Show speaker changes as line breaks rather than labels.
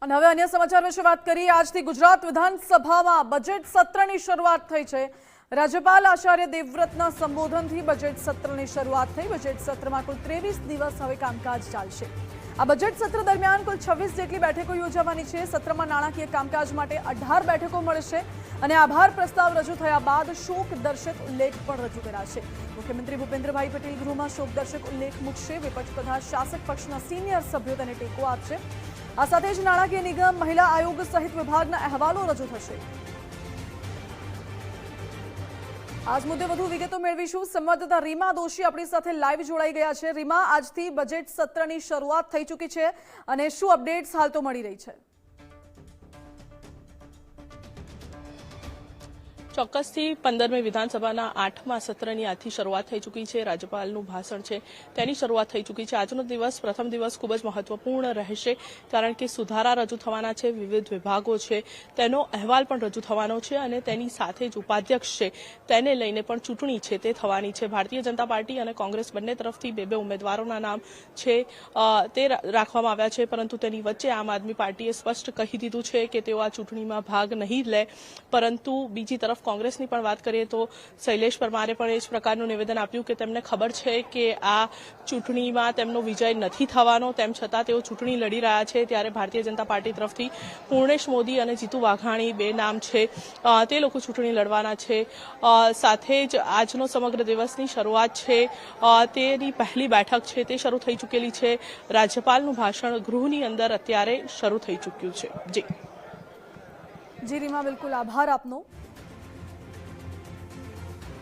અને હવે અન્ય સમાચાર વિશે વાત કરીએ। આજથી ગુજરાત વિધાનસભામાં બજેટ સત્રની શરૂઆત થઈ છે। રાજ્યપાલ આચાર્ય દેવવ્રતના સંબોધનથી બજેટ સત્રની શરૂઆત થઈ। બજેટ સત્રમાં કુલ 23 દિવસ હવે કામકાજ ચાલશે। આ બજેટ સત્ર દરમિયાન કુલ 26 જેટલી બેઠકો યોજાવાની છે। સત્રમાં નાણાકીય કામકાજ માટે 18 બેઠકો મળશે અને આભાર પ્રસ્તાવ રજૂ થયા બાદ શોક દર્શક ઉલ્લેખ પણ રજૂ કરાશે। મુખ્યમંત્રી ભૂપેન્દ્રભાઈ પટેલ ગૃહમાં શોક દર્શક ઉલ્લેખ મૂકશે। વિપક્ષ તથા શાસક પક્ષના સિનિયર સભ્યો તેને ટેકો આપશે। આ સાથે જ નાણાકીય નિગમ, મહિલા આયોગ સહિત વિભાગના અહેવાલો રજૂ થશે। આજ મુદ્દે વધુ વિગતો મેળવીશું। સંવાદદાતા રીમા દોશી આપણી સાથે લાઈવ જોડાઈ ગયા છે। રીમા, આજથી બજેટ સત્રની શરૂઆત થઈ ચૂકી છે અને શું અપડેટ્સ હાલ તો મળી રહી છે?
ચોક્કસથી 15મી વિધાનસભાના 8મા સત્રની આજથી શરૂઆત થઈ ચૂકી છે। રાજ્યપાલનું ભાષણ છે તેની શરૂઆત થઈ ચૂકી છે। આજનો દિવસ, પ્રથમ દિવસ ખૂબ જ મહત્વપૂર્ણ રહેશે કારણ કે સુધારા રજૂ થવાના છે, વિવિધ વિભાગો છે તેનો અહેવાલ પણ રજૂ થવાનો છે અને તેની સાથે જ ઉપાધ્યક્ષ છે તેને લઈને પણ ચૂંટણી છે તે થવાની છે। ભારતીય જનતા પાર્ટી અને કોંગ્રેસ બંને તરફથી બે ઉમેદવારોના નામ છે તે રાખવામાં આવ્યા છે, પરંતુ તેની વચ્ચે આમ આદમી પાર્ટીએ સ્પષ્ટ કહી દીધું છે કે તેઓ આ ચૂંટણીમાં ભાગ નહીં લે। પરંતુ બીજી તરફ કોંગ્રેસની પણ વાત કરીએ તો શૈલેષ પરમારે પણ એ જ પ્રકારનું નિવેદન આપ્યું કે તેમને ખબર છે કે આ ચૂંટણીમાં તેમનો વિજય નથી થવાનો, તેમ છતાં તેઓ ચૂંટણી લડી રહ્યા છે। ત્યારે ભારતીય જનતા પાર્ટી તરફથી પૂર્ણેશ મોદી અને જીતુ વાઘાણી બે નામ છે તે લોકો ચૂંટણી લડવાના છે। સાથે જ આજનો સમગ્ર દિવસની શરૂઆત છે તેની પહેલી બેઠક છે તે શરૂ થઈ ચૂકેલી છે। રાજ્યપાલનું ભાષણ ગૃહની અંદર અત્યારે શરૂ થઈ ચૂક્યું છે। જી
રીમા, બિલકુલ આભાર આપનો।